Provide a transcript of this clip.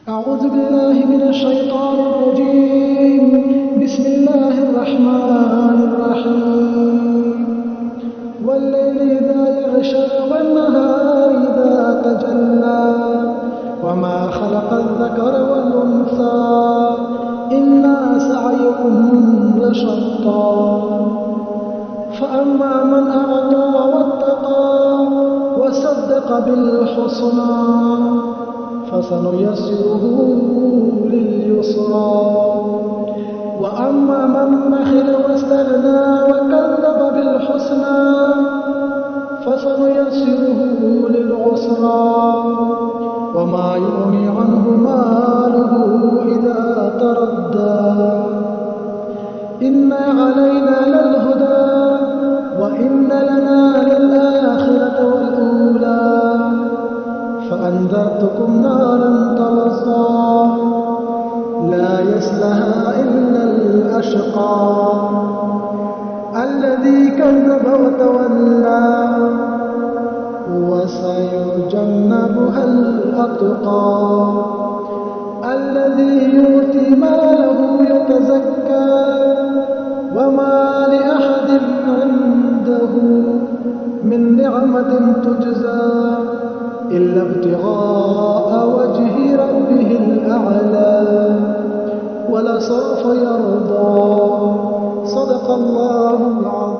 أعوذ بالله من الشيطان الرجيم. بسم الله الرحمن الرحيم. والليل إذا يغشى والنهار إذا تجلى وما خلق الذكر والأنثى إن سعيكم لشتى فأما من أعطى واتقى وصدق بالحسنى فسنيسره لليسرى وأما من بخل واستغنى وكذب بالحسنى فسنيسره للعسرى وما يغني عنه ماله إذا تردى إن علينا للهدى وإن لنا للآخرة والأولى فأنذرتكم نارا تلظى لا يصلها إلا الأشقى الذي كذب وتولى وسيجنبها الأتقى الذي يؤتي ماله يتزكى وما لأحد عنده من نعمة تجزى إلا ابتغاء وجه ربه الأعلى ولسوف يرضى. صدق الله العظيم.